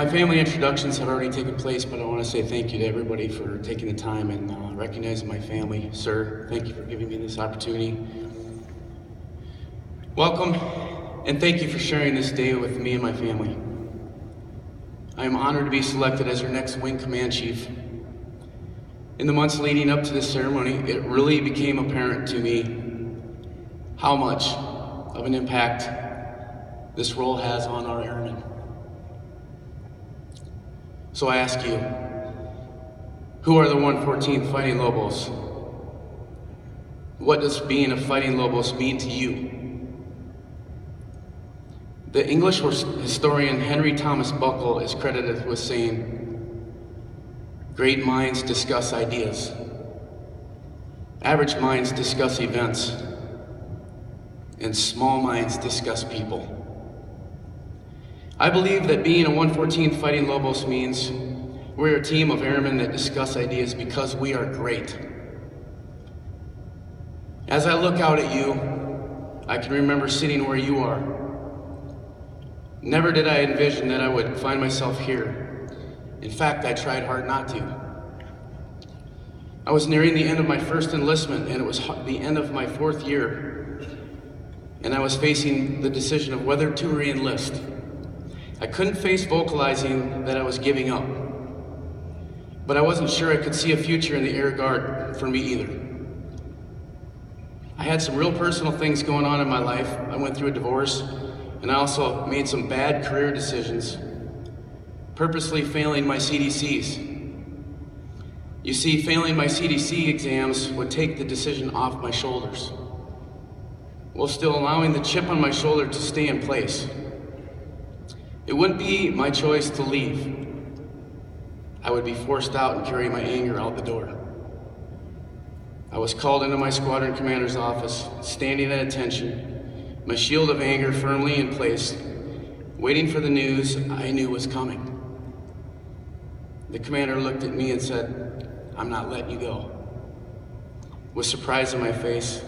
My family introductions have already taken place, but I want to say thank you to everybody for taking the time and recognizing my family. Sir, thank you for giving me this opportunity. Welcome, and thank you for sharing this day with me and my family. I am honored to be selected as your next Wing Command Chief. In the months leading up to this ceremony, it really became apparent to me how much of an impact this role has on our airmen. So I ask you, who are the 114th Fighting Lobos? What does being a Fighting Lobos mean to you? The English historian Henry Thomas Buckle is credited with saying, "Great minds discuss ideas. Average minds discuss events. And small minds discuss people." I believe that being a 114th Fighting Lobos means we're a team of airmen that discuss ideas because we are great. As I look out at you, I can remember sitting where you are. Never did I envision that I would find myself here. In fact, I tried hard not to. I was nearing the end of my first enlistment, and it was the end of my 4th year, and I was facing the decision of whether to re-enlist. I couldn't face vocalizing that I was giving up, but I wasn't sure I could see a future in the Air Guard for me either. I had some real personal things going on in my life. I went through a divorce, and I also made some bad career decisions, purposely failing my CDCs. You see, failing my CDC exams would take the decision off my shoulders, while still allowing the chip on my shoulder to stay in place. It wouldn't be my choice to leave. I would be forced out and carry my anger out the door. I was called into my squadron commander's office, standing at attention, my shield of anger firmly in place, waiting for the news I knew was coming. The commander looked at me and said, "I'm not letting you go." With surprise in my face,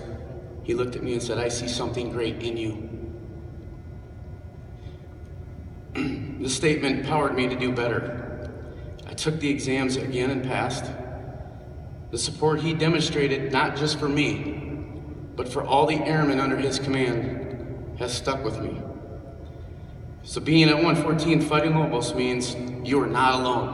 he looked at me and said, "I see something great in you." The statement empowered me to do better. I took the exams again and passed. The support he demonstrated, not just for me, but for all the airmen under his command, has stuck with me. So being at 114th Fighting Lobos means you are not alone.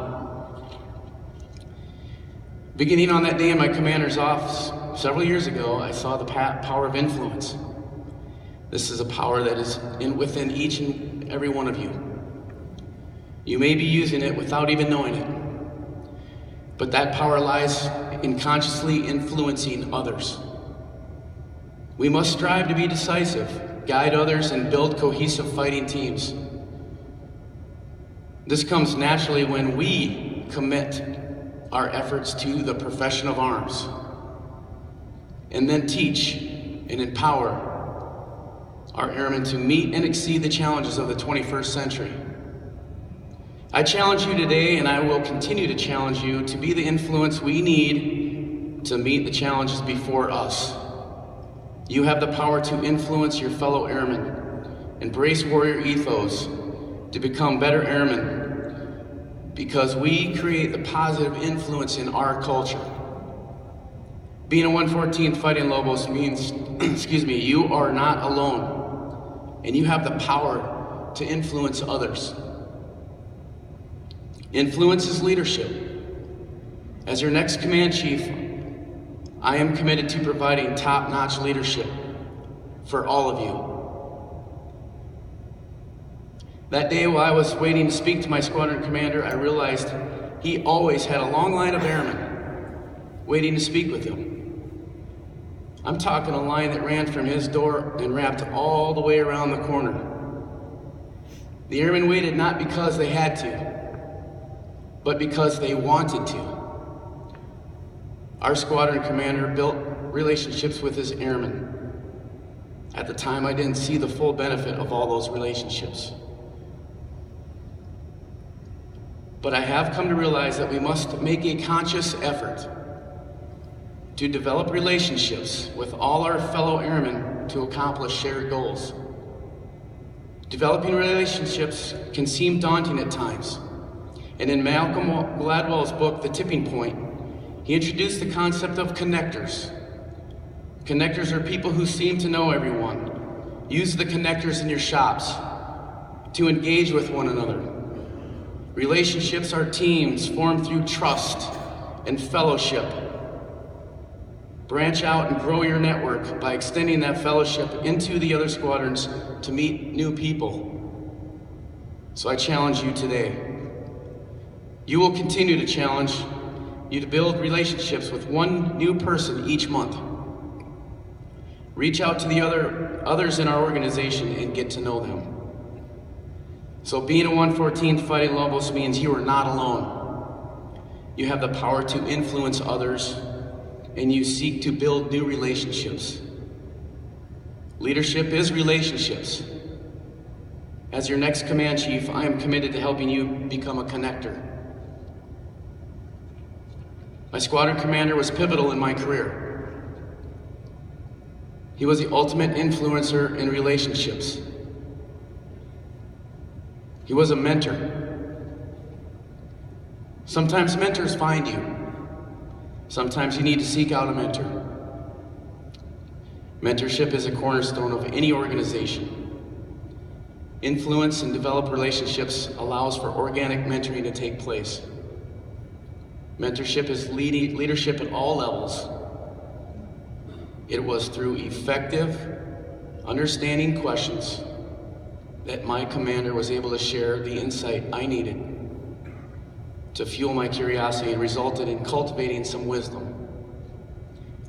Beginning on that day in my commander's office, several years ago, I saw the power of influence. This is a power that is within each and every one of you. You may be using it without even knowing it, but that power lies in consciously influencing others. We must strive to be decisive, guide others, and build cohesive fighting teams. This comes naturally when we commit our efforts to the profession of arms, and then teach and empower our airmen to meet and exceed the challenges of the 21st century. I challenge you today, and I will continue to challenge you, to be the influence we need to meet the challenges before us. You have the power to influence your fellow airmen, embrace warrior ethos, to become better airmen, because we create the positive influence in our culture. Being a 114th Fighting Lobos means, you are not alone, and you have the power to influence others. Influence is leadership. As your next command chief, I am committed to providing top-notch leadership for all of you. That day while I was waiting to speak to my squadron commander, I realized he always had a long line of airmen waiting to speak with him. I'm talking a line that ran from his door and wrapped all the way around the corner. The airmen waited not because they had to, but because they wanted to. Our squadron commander built relationships with his airmen. At the time, I didn't see the full benefit of all those relationships. But I have come to realize that we must make a conscious effort to develop relationships with all our fellow airmen to accomplish shared goals. Developing relationships can seem daunting at times, And in Malcolm Gladwell's book, The Tipping Point, he introduced the concept of connectors. Connectors are people who seem to know everyone. Use the connectors in your shops to engage with one another. Relationships are teams formed through trust and fellowship. Branch out and grow your network by extending that fellowship into the other squadrons to meet new people. So I challenge you today. You will continue to challenge you to build relationships with one new person each month. Reach out to the others in our organization and get to know them. So being a 114th Fighting Lobos means you are not alone. You have the power to influence others, and you seek to build new relationships. Leadership is relationships. As your next command chief, I am committed to helping you become a connector. My squadron commander was pivotal in my career. He was the ultimate influencer in relationships. He was a mentor. Sometimes mentors find you. Sometimes you need to seek out a mentor. Mentorship is a cornerstone of any organization. Influence and develop relationships allows for organic mentoring to take place. Mentorship is leadership at all levels. It was through effective, understanding questions that my commander was able to share the insight I needed to fuel my curiosity and resulted in cultivating some wisdom.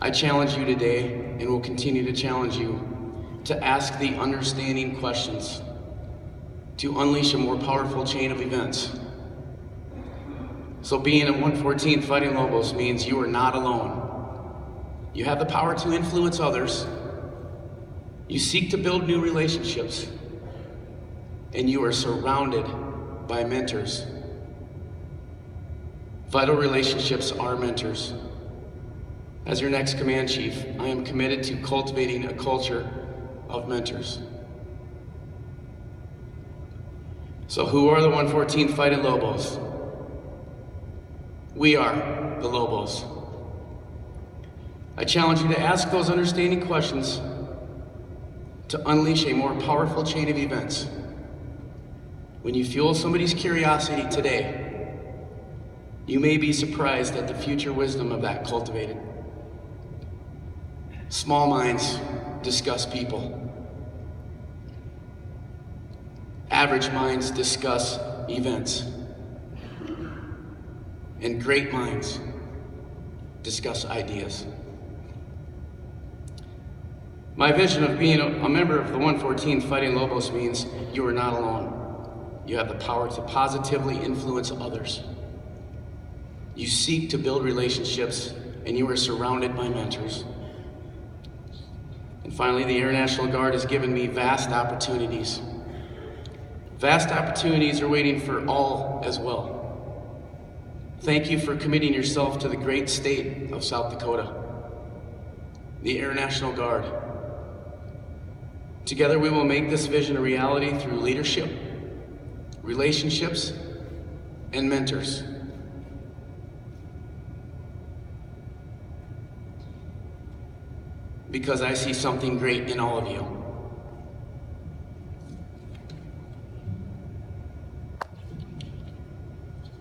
I challenge you today, and will continue to challenge you, to ask the understanding questions, to unleash a more powerful chain of events. So being a 114th Fighting Lobos means you are not alone. You have the power to influence others. You seek to build new relationships. And you are surrounded by mentors. Vital relationships are mentors. As your next command chief, I am committed to cultivating a culture of mentors. So who are the 114th Fighting Lobos? We are the Lobos. I challenge you to ask those understanding questions to unleash a more powerful chain of events. When you fuel somebody's curiosity today, you may be surprised at the future wisdom of that cultivated. Small minds discuss people. Average minds discuss events. And great minds discuss ideas. My vision of being a member of the 114th Fighting Lobos means you are not alone. You have the power to positively influence others. You seek to build relationships, and you are surrounded by mentors. And finally, the Air National Guard has given me vast opportunities. Vast opportunities are waiting for all as well. Thank you for committing yourself to the great state of South Dakota, the Air National Guard. Together we will make this vision a reality through leadership, relationships, and mentors. Because I see something great in all of you.